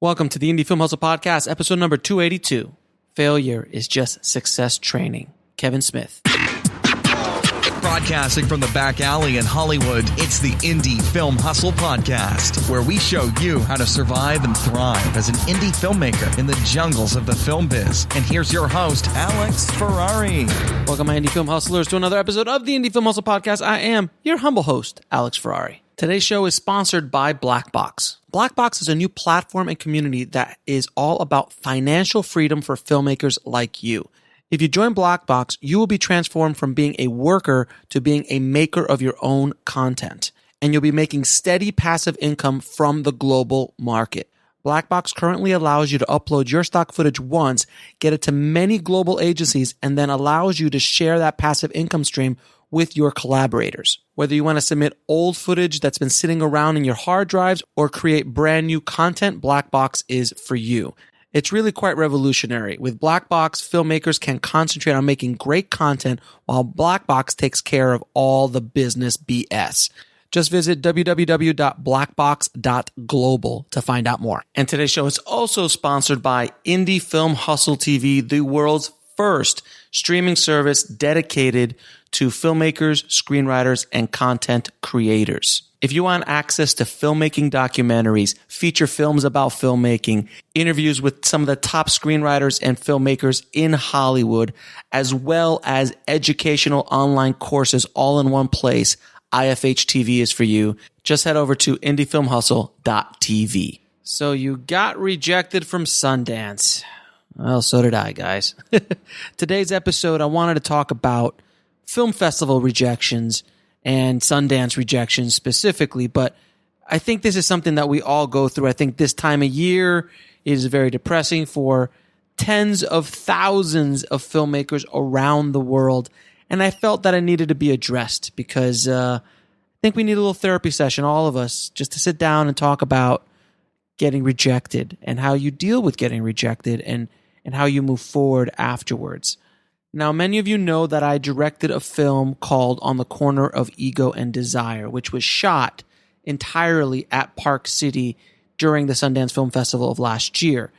Welcome to the Indie Film Hustle Podcast, episode number 282. Failure is just success training. Kevin Smith. Broadcasting from the back alley in Hollywood, it's the Indie Film Hustle Podcast, where we show you how to survive and thrive as an indie filmmaker in the jungles of the film biz. And here's your host, Alex Ferrari. Welcome, my Indie Film Hustlers, to another episode of the Indie Film Hustle Podcast. I am your humble host, Alex Ferrari. Today's show is sponsored by Black Box. Black Box is a new platform and community that is all about financial freedom for filmmakers like you. If you join Black Box, you will be transformed from being a worker to being a maker of your own content. And you'll be making steady passive income from the global market. Black Box currently allows you to upload your stock footage once, get it to many global agencies, and then allows you to share that passive income stream with your collaborators. Whether you want to submit old footage that's been sitting around in your hard drives or create brand new content, Black Box is for you. It's really quite revolutionary. With Black Box, filmmakers can concentrate on making great content while Black Box takes care of all the business BS. Just visit www.blackbox.global to find out more. And today's show is also sponsored by Indie Film Hustle TV, the world's first streaming service dedicated to filmmakers, screenwriters, and content creators. If you want access to filmmaking documentaries, feature films about filmmaking, interviews with some of the top screenwriters and filmmakers in Hollywood, as well as educational online courses all in one place, IFH TV is for you. Just head over to indiefilmhustle.tv. So you got rejected from Sundance. Well, so did I, guys. Today's episode, I wanted to talk about film festival rejections and Sundance rejections specifically, but I think this is something that we all go through. I think this time of year is very depressing for tens of thousands of filmmakers around the world, and I felt that it needed to be addressed because I think we need a little therapy session, all of us, just to sit down and talk about getting rejected and how you deal with getting rejected and how you move forward afterwards. Now, many of you know that I directed a film called On the Corner of Ego and Desire, which was shot entirely at Park City during the Sundance Film Festival of last year.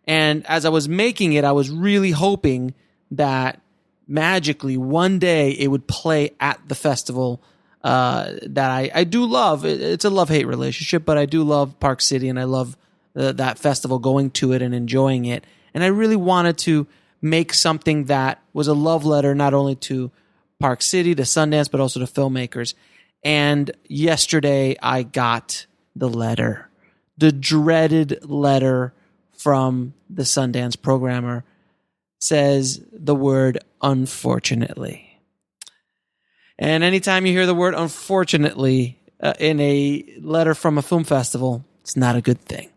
And as I was making it, I was really hoping that magically one day it would play at the festival that I do love. It's a love-hate relationship, but I do love Park City, and I love that festival, going to it and enjoying it. And I really wanted to make something that was a love letter not only to Park City, to Sundance, but also to filmmakers. And yesterday I got the letter, the dreaded letter from the Sundance programmer. Says the word unfortunately. And anytime you hear the word unfortunately in a letter from a film festival, it's not a good thing.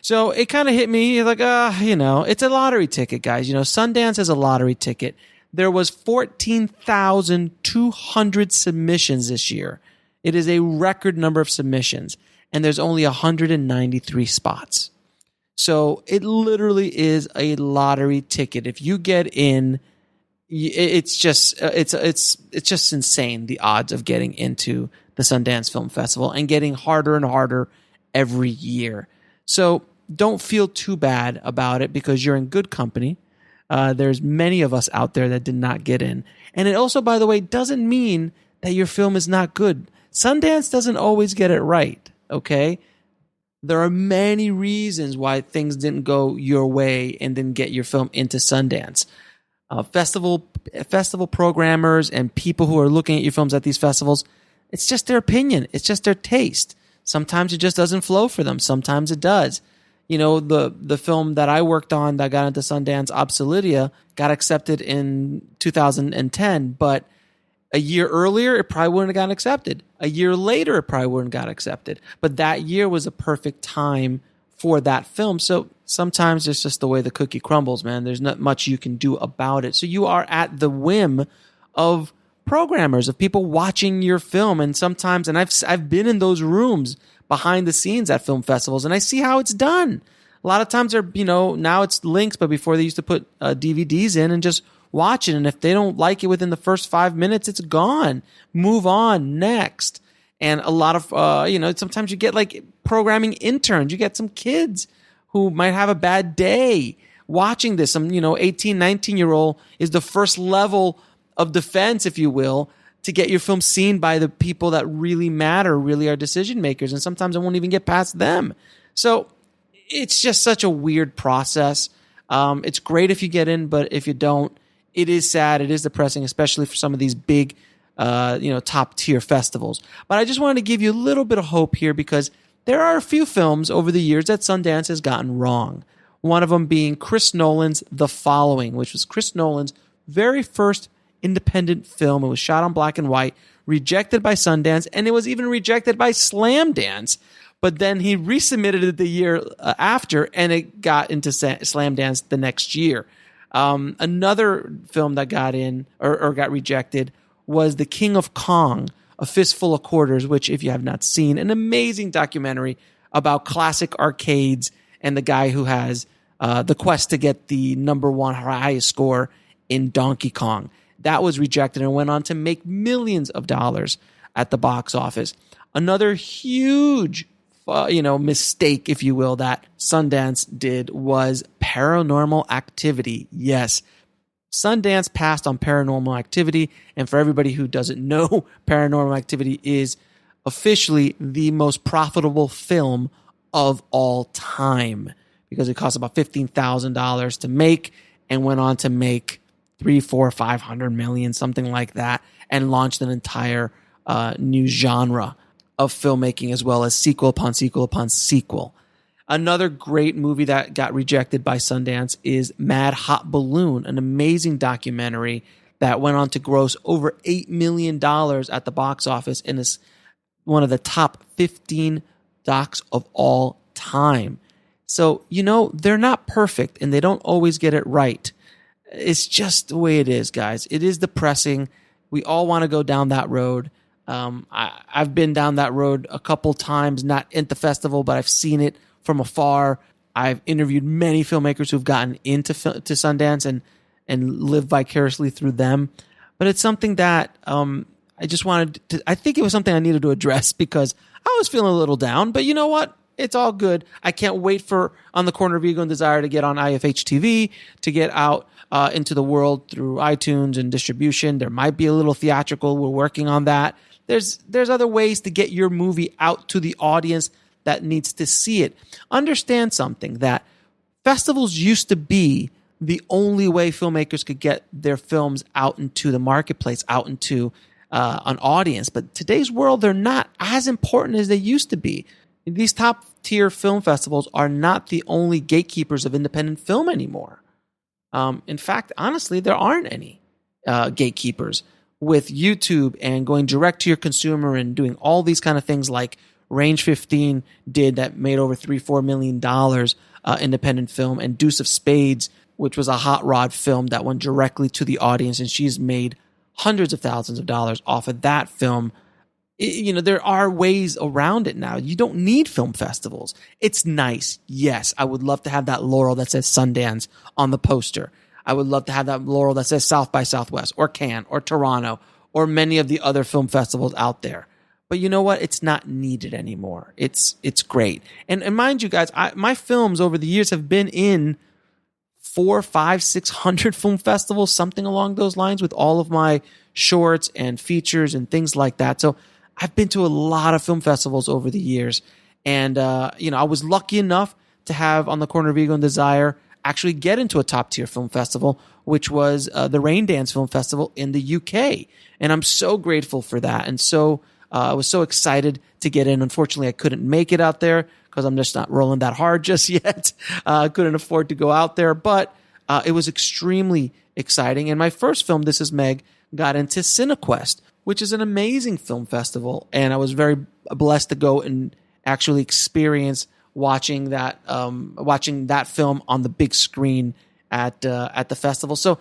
So it kind of hit me like, it's a lottery ticket, guys. Sundance is a lottery ticket. There was 14,200 submissions this year. It is a record number of submissions, and there's only 193 spots. So it literally is a lottery ticket. If you get in, it's just insane, the odds of getting into the Sundance Film Festival, and getting harder and harder every year. So don't feel too bad about it because you're in good company. There's many of us out there that did not get in. And it also, by the way, doesn't mean that your film is not good. Sundance doesn't always get it right, okay? There are many reasons why things didn't go your way and didn't get your film into Sundance. Festival programmers and people who are looking at your films at these festivals, it's just their opinion. It's just their taste. Sometimes it just doesn't flow for them. Sometimes it does. The film that I worked on that got into Sundance, Obsoletia, got accepted in 2010, but a year earlier, it probably wouldn't have gotten accepted. A year later, it probably wouldn't have got accepted. But that year was a perfect time for that film. So sometimes it's just the way the cookie crumbles, man. There's not much you can do about it. So you are at the whim of programmers, of people watching your film. And sometimes, and I've been in those rooms behind the scenes at film festivals, and I see how it's done. A lot of times now it's links, but before they used to put DVDs in and just watch it. And if they don't like it within the first 5 minutes, it's gone. Move on, next. And a lot of, sometimes you get like programming interns. You get some kids who might have a bad day watching this. Some, 18, 19-year-old is the first level of defense, if you will, to get your film seen by the people that really matter, really are decision makers. And sometimes it won't even get past them. So it's just such a weird process. It's great if you get in, but if you don't, it is sad. It is depressing, especially for some of these big, top tier festivals. But I just wanted to give you a little bit of hope here, because there are a few films over the years that Sundance has gotten wrong. One of them being Chris Nolan's The Following, which was Chris Nolan's very first independent film. It was shot on black and white, rejected by Sundance, and it was even rejected by Slamdance. But then he resubmitted it the year after, and it got into Slamdance the next year. Another film that got in or got rejected was The King of Kong, A Fistful of Quarters, which, if you have not seen, an amazing documentary about classic arcades and the guy who has the quest to get the number one highest score in Donkey Kong. That was rejected and went on to make millions of dollars at the box office. Another huge mistake, if you will, that Sundance did was Paranormal Activity. Yes, Sundance passed on Paranormal Activity, and for everybody who doesn't know, Paranormal Activity is officially the most profitable film of all time, because it cost about $15,000 to make and went on to make 500 million, something like that, and launched an entire new genre of filmmaking, as well as sequel upon sequel upon sequel. Another great movie that got rejected by Sundance is Mad Hot Balloon, an amazing documentary that went on to gross over $8 million at the box office and is one of the top 15 docs of all time. So, they're not perfect and they don't always get it right. It's just the way it is, guys. It is depressing. We all want to go down that road. I've been down that road a couple times, not at the festival, but I've seen it from afar. I've interviewed many filmmakers who've gotten into to Sundance and lived vicariously through them. But it's something that I just wanted to, I think it was something I needed to address, because I was feeling a little down. But you know what? It's all good. I can't wait for On the Corner of Ego and Desire to get on IFH TV, to get out into the world through iTunes and distribution. There might be a little theatrical. We're working on that. There's other ways to get your movie out to the audience that needs to see it. Understand something, that festivals used to be the only way filmmakers could get their films out into the marketplace, out into an audience. But today's world, they're not as important as they used to be. These top tier film festivals are not the only gatekeepers of independent film anymore. In fact, honestly, there aren't any gatekeepers. With YouTube and going direct to your consumer and doing all these kind of things like Range 15 did, that made over $3-4 million independent film, and Deuce of Spades, which was a hot rod film that went directly to the audience, and she's made hundreds of thousands of dollars off of that film. There are ways around it now. You don't need film festivals. It's nice. Yes, I would love to have that laurel that says Sundance on the poster. I would love to have that laurel that says South by Southwest or Cannes or Toronto or many of the other film festivals out there. But you know what? It's not needed anymore. It's great. And mind you guys, my films over the years have been in 400, 500, 600 film festivals, something along those lines, with all of my shorts and features and things like that. So I've been to a lot of film festivals over the years. And, I was lucky enough to have On the Corner of Ego and Desire actually get into a top tier film festival, which was the Rain Dance Film Festival in the UK. And I'm so grateful for that. And so I was so excited to get in. Unfortunately, I couldn't make it out there because I'm just not rolling that hard just yet. I couldn't afford to go out there, but it was extremely exciting. And my first film, This Is Meg, got into CineQuest, which is an amazing film festival. And I was very blessed to go and actually experience watching that film on the big screen at the festival. So,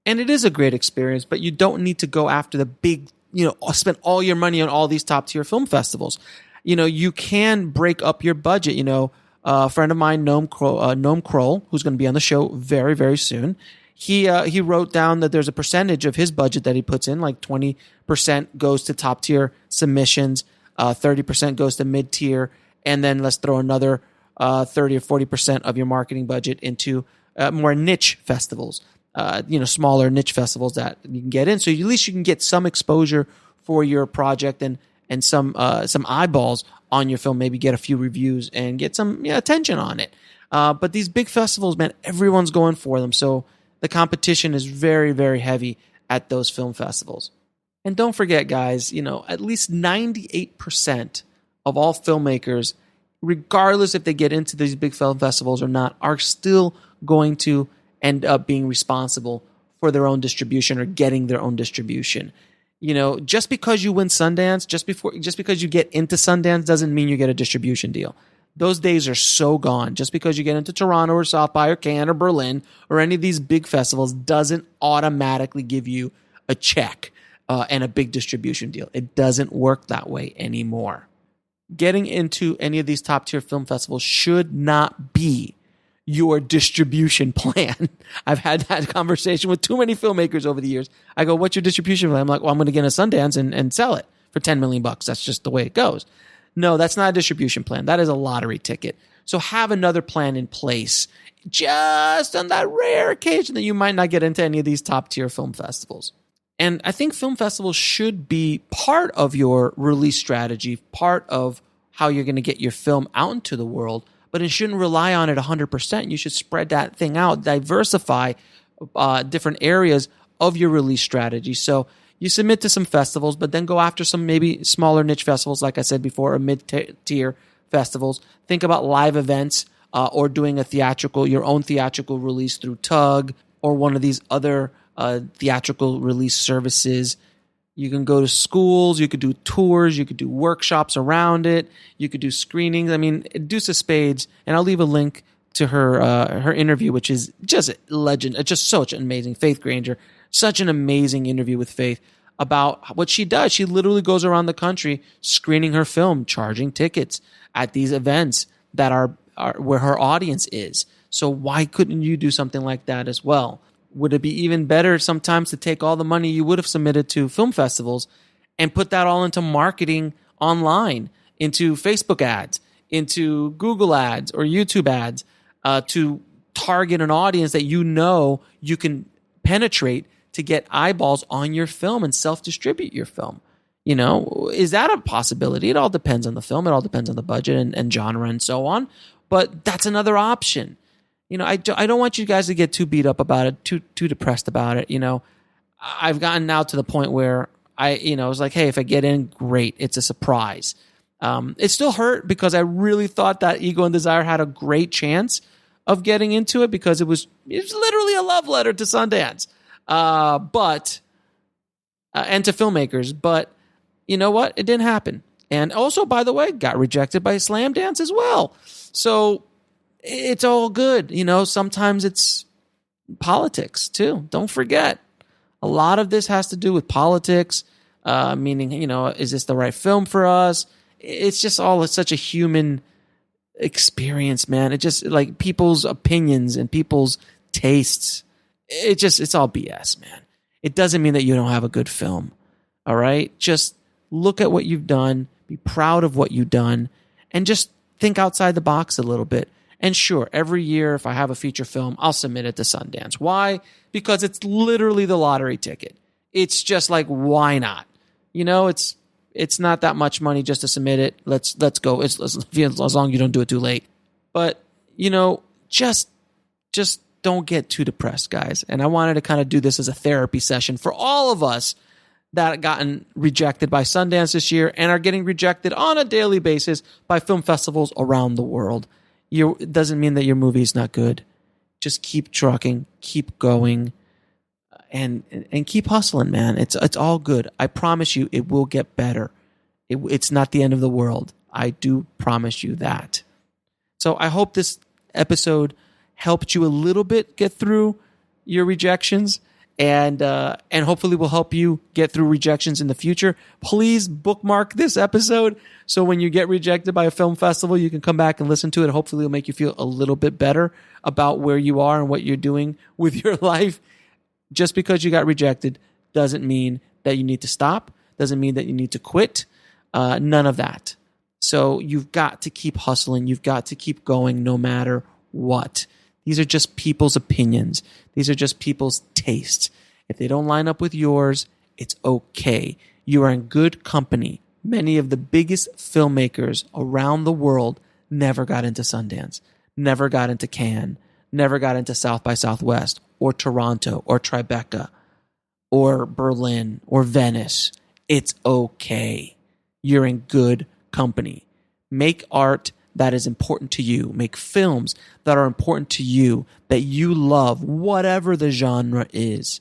and it is a great experience, but you don't need to go after the big, spend all your money on all these top tier film festivals. You can break up your budget. A friend of mine, Noam Kroll, who's going to be on the show very, very soon. He wrote down that there's a percentage of his budget that he puts in, like 20% goes to top tier submissions, 30% goes to mid tier, and then let's throw another 30 or 40% of your marketing budget into more niche festivals, smaller niche festivals that you can get in. So at least you can get some exposure for your project and some eyeballs on your film, maybe get a few reviews and get some attention on it. But these big festivals, man, everyone's going for them. So the competition is very, very heavy at those film festivals. And don't forget, guys, at least 98% of all filmmakers, regardless if they get into these big film festivals or not, are still going to end up being responsible for their own distribution or getting their own distribution. Just because you win Sundance, just because you get into Sundance doesn't mean you get a distribution deal. Those days are so gone. Just because you get into Toronto or South by or Cannes or Berlin or any of these big festivals doesn't automatically give you a check and a big distribution deal. It doesn't work that way anymore. Getting into any of these top tier film festivals should not be your distribution plan. I've had that conversation with too many filmmakers over the years. I go, what's your distribution plan? I'm like, well, I'm going to get a Sundance and sell it for $10 million. That's just the way it goes. No, that's not a distribution plan. That is a lottery ticket. So have another plan in place just on that rare occasion that you might not get into any of these top tier film festivals. And I think film festivals should be part of your release strategy, part of how you're going to get your film out into the world, but it shouldn't rely on it 100%. You should spread that thing out, diversify different areas of your release strategy. So you submit to some festivals, but then go after some maybe smaller niche festivals, like I said before, or mid-tier festivals. Think about live events or doing your own theatrical release through Tug or one of these other theatrical release services. You can go to schools, you could do tours, you could do workshops around it, you could do screenings. I mean, Deuce of Spades, and I'll leave a link to her interview, which is just a legend. It's just such an amazing, Faith Granger, such an amazing interview with Faith about what she does. She literally goes around the country screening her film, charging tickets at these events that are where her audience is. So why couldn't you do something like that as well? Would it be even better sometimes to take all the money you would have submitted to film festivals and put that all into marketing online, into Facebook ads, into Google ads or YouTube ads to target an audience that you can penetrate to get eyeballs on your film and self-distribute your film? Is that a possibility? It all depends on the film. It all depends on the budget and genre and so on. But that's another option. I don't want you guys to get too beat up about it, too depressed about it. I've gotten now to the point where I was like, hey, if I get in, great. It's a surprise. It still hurt because I really thought that Ego and Desire had a great chance of getting into it because it was literally a love letter to Sundance, and to filmmakers. But you know what? It didn't happen. And also, by the way, got rejected by Slam Dance as well. So it's all good. Sometimes it's politics too. Don't forget. A lot of this has to do with politics, meaning, is this the right film for us? It's just it's such a human experience, man. It just like people's opinions and people's tastes. It's all BS, man. It doesn't mean that you don't have a good film. All right. Just look at what you've done, be proud of what you've done, and just think outside the box a little bit. And sure, every year, if I have a feature film, I'll submit it to Sundance. Why? Because it's literally the lottery ticket. It's just like, why not? It's not that much money just to submit it. Let's go. As long as you don't do it too late. But, just don't get too depressed, guys. And I wanted to kind of do this as a therapy session for all of us that gotten rejected by Sundance this year and are getting rejected on a daily basis by film festivals around the world. It doesn't mean that your movie is not good. Just keep trucking, keep going, and keep hustling, man. It's all good. I promise you, it will get better. It's not the end of the world. I do promise you that. So I hope this episode helped you a little bit get through your rejections, and hopefully will help you get through rejections in the future. Please bookmark this episode so when you get rejected by a film festival, you can come back and listen to it. Hopefully it'll make you feel a little bit better about where you are and what you're doing with your life. Just because you got rejected doesn't mean that you need to stop, doesn't mean that you need to quit. None of that. So you've got to keep hustling. You've got to keep going no matter what. These are just people's opinions. These are just people's tastes. If they don't line up with yours, it's okay. You are in good company. Many of the biggest filmmakers around the world never got into Sundance, never got into Cannes, never got into South by Southwest or Toronto or Tribeca or Berlin or Venice. It's okay. You're in good company. Make art that is important to you. Make films that are important to you, that you love, whatever the genre is,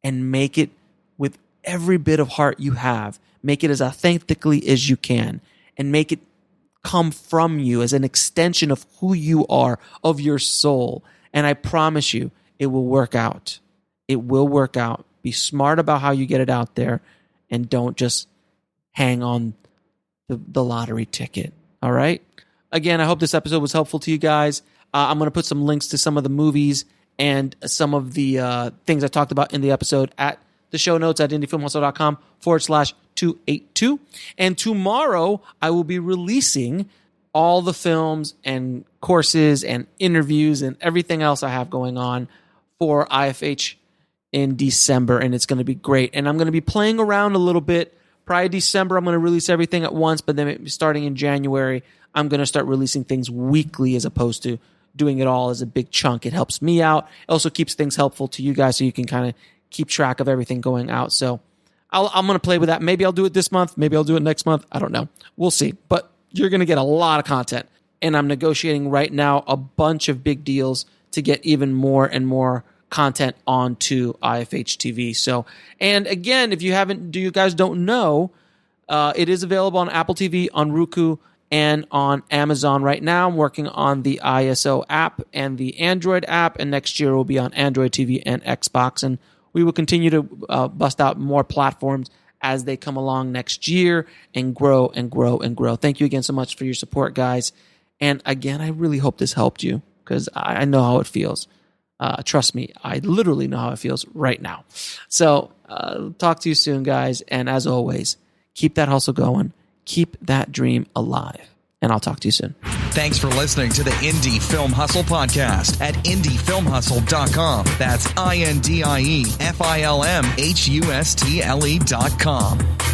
and make it with every bit of heart you have. Make it as authentically as you can, and make it come from you as an extension of who you are, of your soul. And I promise you, it will work out. It will work out. Be smart about how you get it out there, and don't just hang on the lottery ticket. All right? Again, I hope this episode was helpful to you guys. I'm going to put some links to some of the movies and some of the things I talked about in the episode at the show notes at indiefilmhustle.com/282. And tomorrow, I will be releasing all the films and courses and interviews and everything else I have going on for IFH in December, and it's going to be great. And I'm going to be playing around a little bit. Probably December, I'm going to release everything at once, but then starting in January, I'm going to start releasing things weekly as opposed to doing it all as a big chunk. It helps me out. It also keeps things helpful to you guys so you can kind of keep track of everything going out. So I'm going to play with that. Maybe I'll do it this month. Maybe I'll do it next month. I don't know. We'll see. But you're going to get a lot of content. And I'm negotiating right now a bunch of big deals to get even more and more content onto IFH TV. So, and again, if you guys don't know, it is available on Apple TV, on Roku, and on Amazon right now. I'm working on the ISO app and the Android app, and next year will be on Android TV and Xbox. And we will continue to bust out more platforms as they come along next year and grow and grow and grow. Thank you again so much for your support, guys. And again, I really hope this helped you, because I know how it feels. Trust me, I literally know how it feels right now. So talk to you soon, guys. And as always, keep that hustle going. Keep that dream alive. And I'll talk to you soon. Thanks for listening to the Indie Film Hustle podcast at indiefilmhustle.com. That's INDIEFILMHUSTLE.com.